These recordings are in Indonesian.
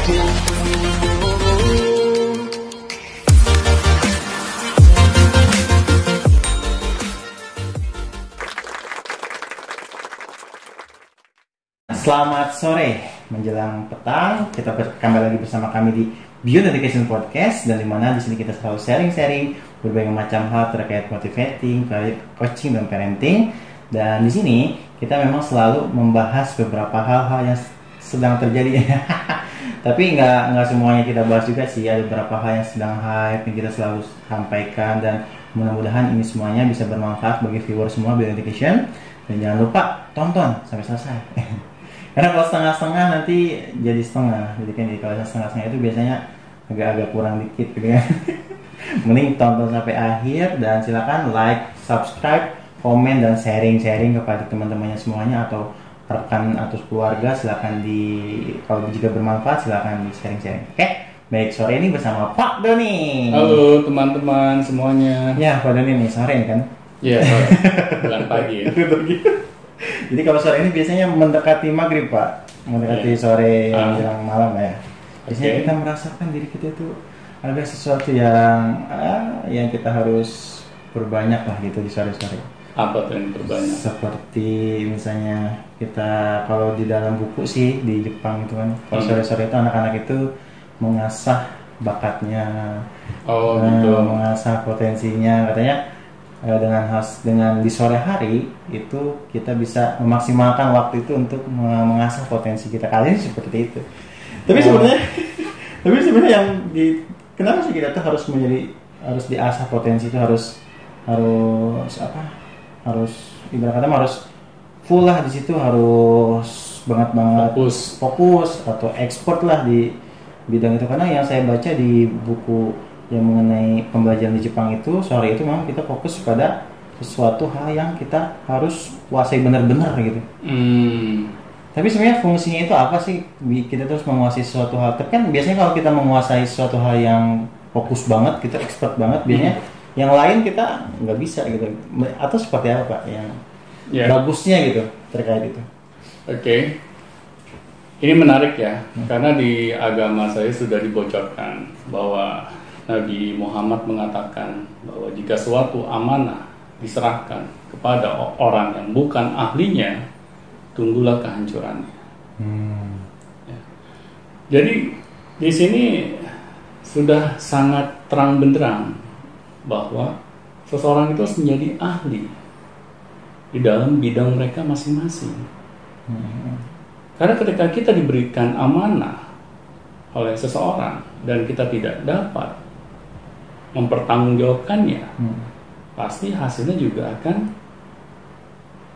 Selamat sore menjelang petang, kita kembali lagi bersama kami di Beyond Education Podcast, dan dimana di sini kita selalu sharing berbagai macam hal terkait motivating, coaching dan parenting. Dan di sini kita memang selalu membahas beberapa hal-hal yang sedang terjadi. Tapi nggak semuanya kita bahas juga sih, ada beberapa hal yang sedang hype yang kita selalu sampaikan, dan mudah-mudahan ini semuanya bisa bermanfaat bagi viewer semua Beyond Education. Dan jangan lupa tonton sampai selesai. Karena kalau setengah-setengah nanti jadi setengah, jadi kan kalau setengah-setengah itu biasanya agak kurang dikit gitu kan. Mending tonton sampai akhir, dan silakan like, subscribe, komen, dan sharing kepada teman-temannya semuanya atau rekan atau keluarga. Silakan kalau jika bermanfaat silakan di sharing. Oke? Baik, sore ini bersama Pak Doni. Halo teman-teman semuanya. Ya, Pak Doni nih, sore ini kan? Iya, sore. Bulan pagi ya. Jadi kalau sore ini biasanya mendekati maghrib, Pak, mendekati sore menjelang malam ya. Biasanya kita merasakan diri kita itu ada sesuatu yang kita harus berbanyak lah gitu di sore-sore. Apa tuh yang berbanyak? Seperti misalnya kita kalau di dalam buku sih di Jepang itu kan, kalau sore-sore itu anak-anak itu mengasah bakatnya, gitu. mengasah potensinya katanya. Dengan di sore hari itu kita bisa memaksimalkan waktu itu untuk mengasah potensi kita. Kali ini seperti itu. Tapi sebenarnya kenapa sih kita tuh harus diasah potensi itu, harus ibarat kata harus full lah di situ, harus banget fokus atau expert lah di bidang itu. Karena yang saya baca di buku yang mengenai pembelajaran di Jepang itu, sore itu memang kita fokus pada sesuatu hal yang kita harus kuasai benar-benar gitu. Tapi sebenarnya fungsinya itu apa sih? Kita terus menguasai sesuatu hal. Tapi kan biasanya kalau kita menguasai sesuatu hal yang fokus banget, kita expert banget, biasanya yang lain kita nggak bisa gitu. Atau seperti apa, Pak, yang bagusnya gitu terkait itu? Oke. Ini menarik ya, karena di agama saya sudah dibocorkan bahwa Nabi Muhammad mengatakan bahwa jika suatu amanah diserahkan kepada orang yang bukan ahlinya, tunggulah kehancurannya. Ya. Jadi di sini sudah sangat terang benderang bahwa seseorang itu harus menjadi ahli di dalam bidang mereka masing-masing. Karena ketika kita diberikan amanah oleh seseorang dan kita tidak dapat mempertanggungjawabkannya, pasti hasilnya juga akan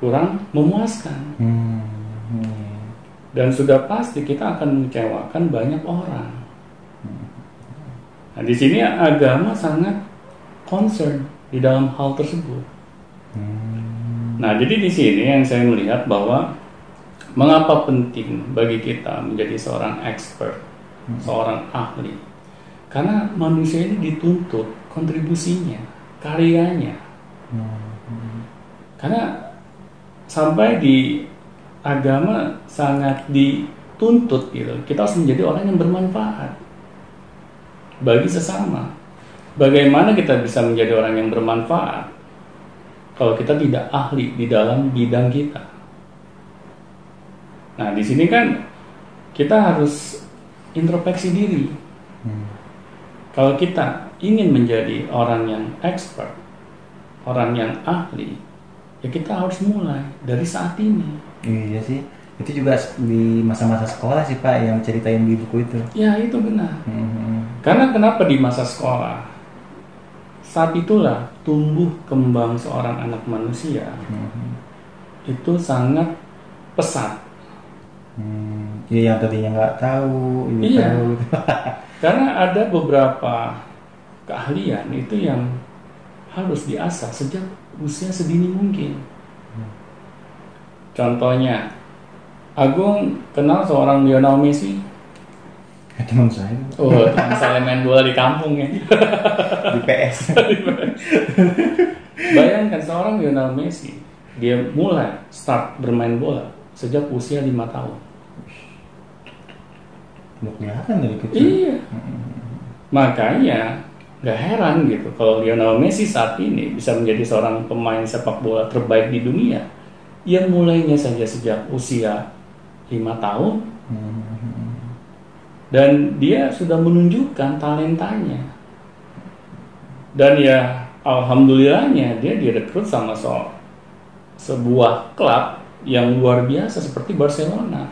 kurang memuaskan. Dan sudah pasti kita akan mengecewakan banyak orang. Nah, di sini agama sangat concern di dalam hal tersebut. Nah, jadi di sini yang saya melihat bahwa mengapa penting bagi kita menjadi seorang expert, seorang ahli. Karena manusia ini dituntut kontribusinya, karyanya. Karena sampai di agama sangat dituntut gitu, kita harus menjadi orang yang bermanfaat bagi sesama. Bagaimana kita bisa menjadi orang yang bermanfaat kalau kita tidak ahli di dalam bidang kita? Nah, di sini kan kita harus introspeksi diri. Kalau kita ingin menjadi orang yang expert, orang yang ahli, ya kita harus mulai dari saat ini. Iya sih, itu juga di masa-masa sekolah sih, Pak, yang ceritain di buku itu. Ya, itu benar. Karena kenapa di masa sekolah? Saat itulah tumbuh kembang seorang anak manusia. Itu sangat pesat. Yang tadinya nggak tahu, tahu. Karena ada beberapa keahlian itu yang harus diasah sejak usia sedini mungkin. Contohnya, Agung kenal seorang Lionel Messi. Teman saya. Teman saya main bola di kampung ya. Di PS. Bayangkan seorang Lionel Messi, dia mulai start bermain bola sejak usia 5 tahun. Udah kelihatan dari kecil. Iya. Makanya nggak heran gitu kalau Lionel Messi saat ini bisa menjadi seorang pemain sepak bola terbaik di dunia yang mulainya saja sejak usia 5 tahun dan dia sudah menunjukkan talentanya. Dan ya alhamdulillahnya dia direkrut sama sebuah klub yang luar biasa seperti Barcelona,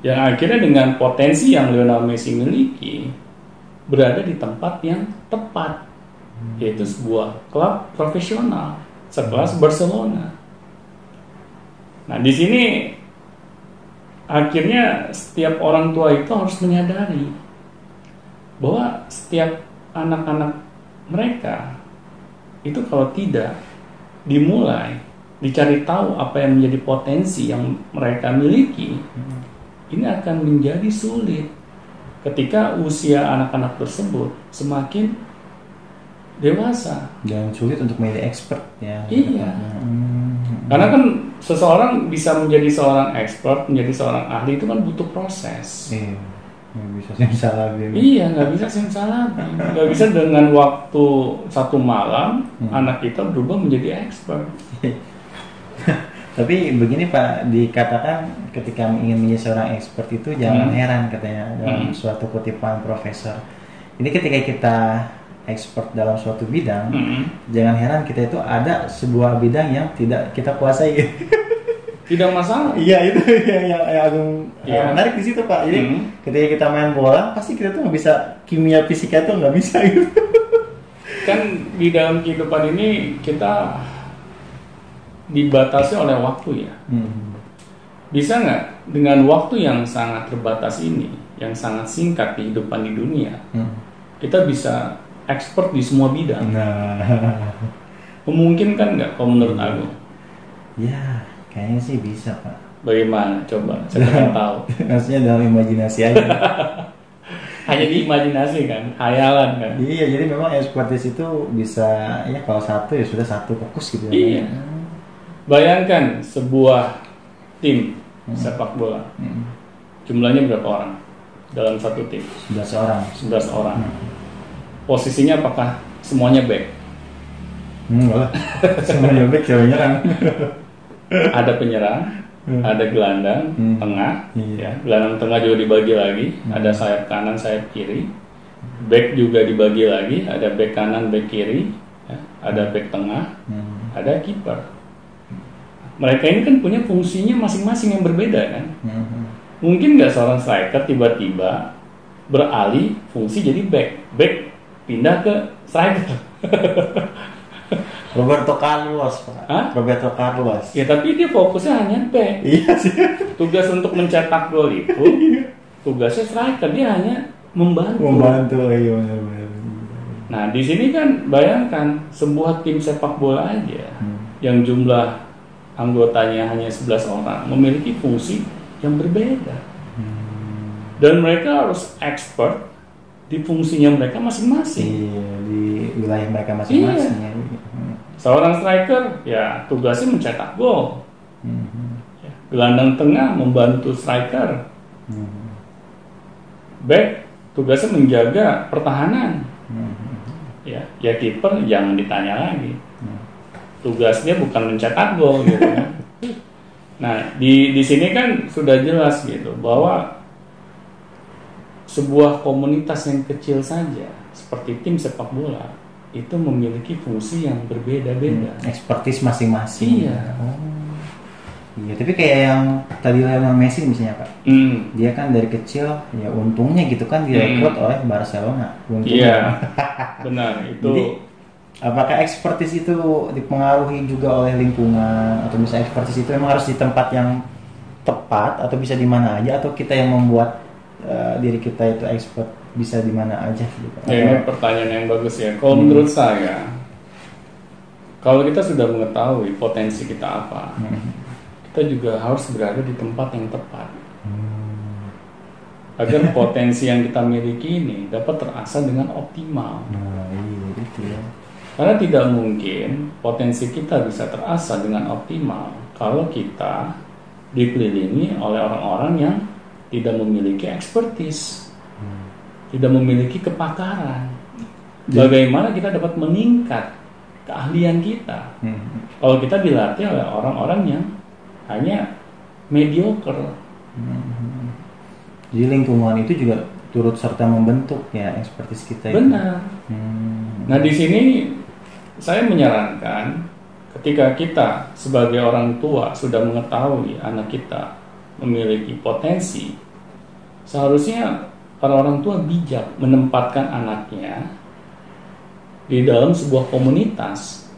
yang akhirnya dengan potensi yang Lionel Messi miliki berada di tempat yang tepat, yaitu sebuah klub profesional sekelas Barcelona. Nah, di sini akhirnya setiap orang tua itu harus menyadari bahwa setiap anak-anak mereka itu kalau tidak dimulai, dicari tahu apa yang menjadi potensi yang mereka miliki, ini akan menjadi sulit ketika usia anak-anak tersebut semakin dewasa dan sulit untuk menjadi expert ya. Iya. Karena kan seseorang bisa menjadi seorang expert, menjadi seorang ahli itu kan butuh proses. Iya. Nggak bisa simsalabim. Iya, nggak bisa simsalabim. Nggak bisa dengan waktu satu malam anak kita berubah menjadi expert. Tapi begini Pak, dikatakan ketika ingin menjadi seorang expert itu jangan heran katanya dalam suatu kutipan profesor. Ini ketika kita expert dalam suatu bidang, jangan heran kita itu ada sebuah bidang yang tidak kita kuasai. Tidak masalah. Iya, itu yang agung menarik di situ Pak. Jadi ketika kita main bola, pasti kita tuh nggak bisa kimia fisika itu nggak bisa gitu. Kan di dalam kehidupan ini kita dibatasi oleh waktu ya. Bisa nggak dengan waktu yang sangat terbatas ini, yang sangat singkat kehidupan di dunia, kita bisa expert di semua bidang? Nah, memungkinkan nggak kalau menurut aku? Ya, kayaknya sih bisa Pak. Bagaimana? Coba, saya pengen tahu. Maksudnya dalam imajinasi aja. Hanya di imajinasi kan, khayalan kan. Iya, jadi memang expertise itu bisa ya kalau satu ya sudah satu fokus gitu ya. Iya. Bayangkan sebuah tim sepak bola, jumlahnya berapa orang dalam satu tim? 11 orang. 11 orang. Posisinya apakah semuanya back? Enggak lah. Semuanya back, siapa nyerang? Ada penyerang, ada gelandang tengah, ya. Gelandang tengah juga dibagi lagi, ada sayap kanan, sayap kiri. Back juga dibagi lagi, ada back kanan, back kiri, ya. Ada back tengah, ada kiper. Mereka ini kan punya fungsinya masing-masing yang berbeda kan. Mungkin nggak seorang striker tiba-tiba beralih fungsi jadi back pindah ke striker. Roberto Carlos Pak. Hah? Roberto Carlos. Ya tapi dia fokusnya hanya back. Iya sih. Tugas untuk mencetak gol itu tugasnya striker, dia hanya membantu. Iya benar. Nah di sini kan bayangkan sebuah tim sepak bola aja yang jumlah anggotanya hanya 11 orang memiliki fungsi yang berbeda, dan mereka harus expert di fungsinya mereka masing-masing. Iya, di wilayah mereka masing-masing. Iya. Ya. Seorang striker ya tugasnya mencetak gol, gelandang tengah membantu striker, back tugasnya menjaga pertahanan, ya kiper jangan ditanya lagi, tugasnya bukan mencetak gol gitu kan. Nah di sini kan sudah jelas gitu bahwa sebuah komunitas yang kecil saja seperti tim sepak bola itu memiliki fungsi yang berbeda-beda, Expertise masing-masing. Iya. Iya, tapi kayak yang tadi Lionel Messi misalnya Pak, dia kan dari kecil ya untungnya gitu kan direkrut oleh Barcelona. Iya, benar itu. Jadi apakah expertise itu dipengaruhi juga oleh lingkungan, atau misalnya expertise itu memang harus di tempat yang tepat, atau bisa di mana aja, atau kita yang membuat diri kita itu expert bisa di mana aja gitu. Ya, ini pertanyaan yang bagus ya. Kalau menurut saya, kalau kita sudah mengetahui potensi kita apa, kita juga harus berada di tempat yang tepat agar potensi yang kita miliki ini dapat terasa dengan optimal. Nah, iya gitu ya. Karena tidak mungkin potensi kita bisa terasa dengan optimal kalau kita dikelilingi oleh orang-orang yang tidak memiliki expertise, tidak memiliki kepakaran. Bagaimana kita dapat meningkat keahlian kita kalau kita dilatih oleh orang-orang yang hanya mediocre. Jadi lingkungan itu juga turut serta membentuk ya expertise kita itu. Benar. Nah di sini saya menyarankan ketika kita sebagai orang tua sudah mengetahui anak kita memiliki potensi, seharusnya para orang tua bijak menempatkan anaknya di dalam sebuah komunitas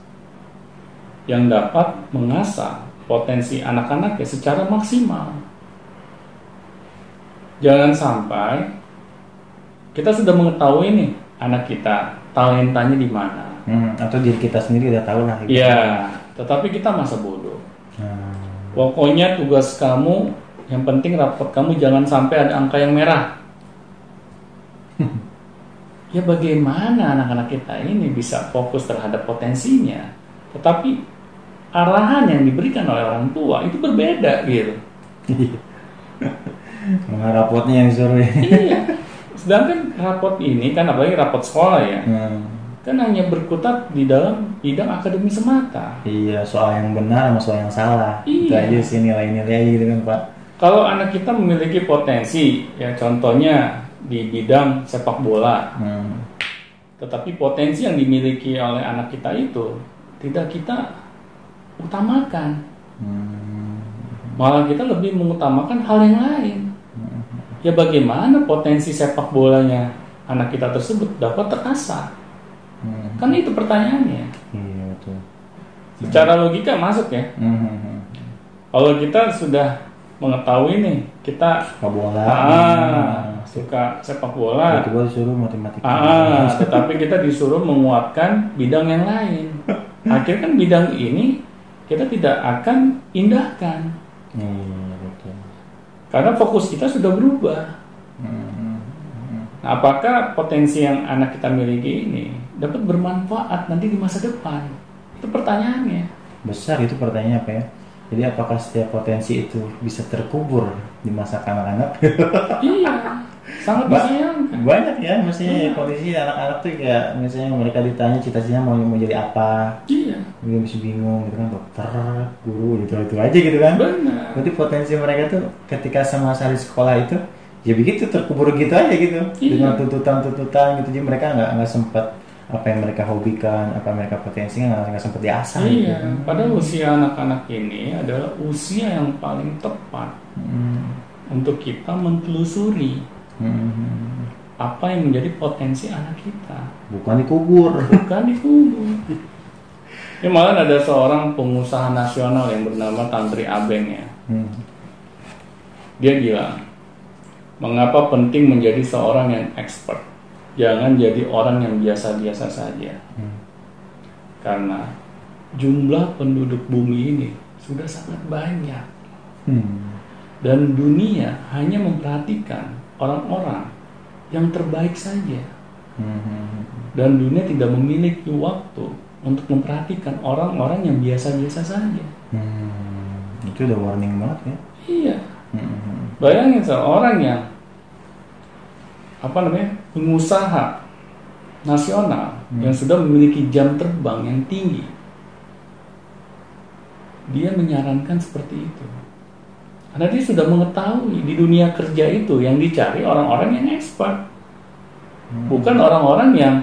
yang dapat mengasah potensi anak-anaknya secara maksimal. Jangan sampai kita sudah mengetahui nih anak kita talentanya di mana. Atau diri kita sendiri udah tahu lah. Iya, tetapi kita masa bodoh. Pokoknya tugas kamu, yang penting rapot kamu jangan sampai ada angka yang merah. Ya bagaimana anak-anak kita ini bisa fokus terhadap potensinya, tetapi arahan yang diberikan oleh orang tua itu berbeda gitu. Rapotnya yang disuruh. Iya. Sedangkan rapot ini kan, apalagi rapot sekolah ya, kan hanya berkutat di dalam bidang akademi semata. Iya, soal yang benar sama soal yang salah. Iya. Itu aja sih nilai-nilai gitu kan Pak. Kalau anak kita memiliki potensi, ya contohnya di bidang sepak bola, tetapi potensi yang dimiliki oleh anak kita itu tidak kita utamakan, malah kita lebih mengutamakan hal yang lain. Ya bagaimana potensi sepak bolanya anak kita tersebut dapat terasah? Kan itu pertanyaannya. Iya betul. Secara logika masuk ya. Kalau kita sudah mengetahui nih, kita suka bola, suka sepak bola, tiba-tiba disuruh matematika, tetapi kita disuruh menguatkan bidang yang lain. Akhirnya kan bidang ini kita tidak akan indahkan. Betul. Karena fokus kita sudah berubah. Nah, apakah potensi yang anak kita miliki ini dapat bermanfaat nanti di masa depan? Itu pertanyaannya. Besar itu pertanyaannya apa ya? Jadi apakah setiap potensi itu bisa terkubur di masa kanak-kanak? Iya, sangat disayangkan. Banyak ya, maksudnya kondisi anak-anak tuh ya, misalnya mereka ditanya cita-citanya mau jadi apa? Iya. Dia masih bingung gitu kan, dokter, guru, gitu aja gitu kan. Benar. Berarti potensi mereka tuh ketika sama-sama di sekolah itu ya begitu terkubur gitu aja gitu. Iya. Dengan tuntutan gitu, jadi mereka nggak sempat apa yang mereka hobikan, apa yang mereka potensinya nggak sempat diasah. Iya, gitu. padahal usia anak-anak ini adalah usia yang paling tepat untuk kita mentelusuri apa yang menjadi potensi anak kita. Bukan dikubur. Ya malah ada seorang pengusaha nasional yang bernama Tantri Abeng ya. Dia bilang, mengapa penting menjadi seorang yang expert? Jangan jadi orang yang biasa-biasa saja. Karena jumlah penduduk bumi ini sudah sangat banyak. Dan dunia hanya memperhatikan orang-orang yang terbaik saja. Dan dunia tidak memiliki waktu untuk memperhatikan orang-orang yang biasa-biasa saja. Itu udah warning banget ya. Iya. Bayangin seorang yang pengusaha nasional yang sudah memiliki jam terbang yang tinggi, dia menyarankan seperti itu karena dia sudah mengetahui di dunia kerja itu yang dicari orang-orang yang expert, bukan orang-orang yang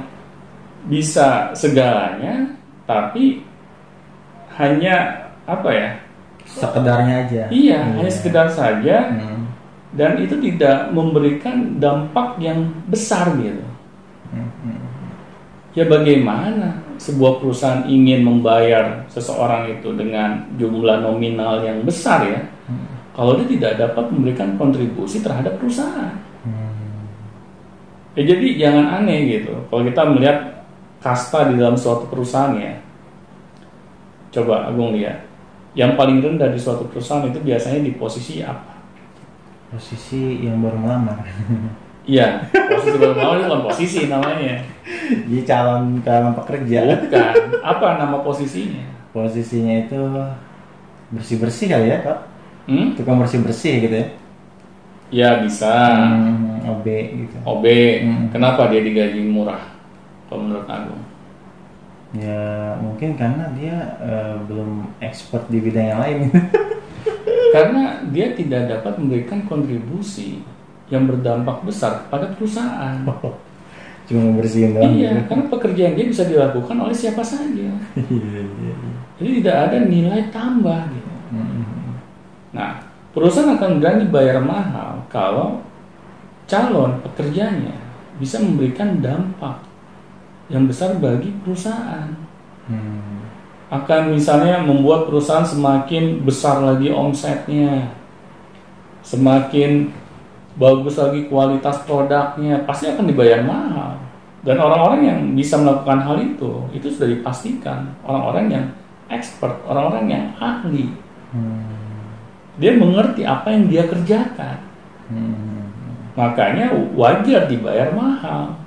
bisa segalanya tapi hanya sekedarnya aja. Iya. Hanya sekedar saja. Dan itu tidak memberikan dampak yang besar gitu. Ya bagaimana sebuah perusahaan ingin membayar seseorang itu dengan jumlah nominal yang besar ya, kalau dia tidak dapat memberikan kontribusi terhadap perusahaan. Ya jadi jangan aneh gitu. Kalau kita melihat kasta di dalam suatu perusahaan ya, coba Agung lihat, yang paling rendah di suatu perusahaan itu biasanya di posisi apa? Posisi yang baru melamar. Iya, posisi baru melamar itu bukan posisi namanya. Jadi calon pekerja. Bukan. Apa nama posisinya? Posisinya itu bersih-bersih kali ya, Pak? Tukang bersih-bersih gitu ya. Ya bisa. OB gitu. OB. Kenapa dia digaji murah? Kalau menurut Agung? Ya mungkin karena dia belum expert di bidang yang lain. Karena dia tidak dapat memberikan kontribusi yang berdampak besar pada perusahaan. Cuma bersihin doang. Iya, karena pekerjaan dia bisa dilakukan oleh siapa saja. Jadi tidak ada nilai tambah gitu. Nah, perusahaan akan berani bayar mahal kalau calon pekerjanya bisa memberikan dampak yang besar bagi perusahaan. Akan misalnya membuat perusahaan semakin besar lagi omsetnya, semakin bagus lagi kualitas produknya, pasti akan dibayar mahal. Dan orang-orang yang bisa melakukan hal itu sudah dipastikan orang-orang yang expert, orang-orang yang ahli. Dia mengerti apa yang dia kerjakan. Makanya wajar dibayar mahal.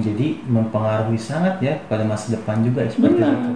Jadi mempengaruhi sangat ya pada masa depan juga seperti itu.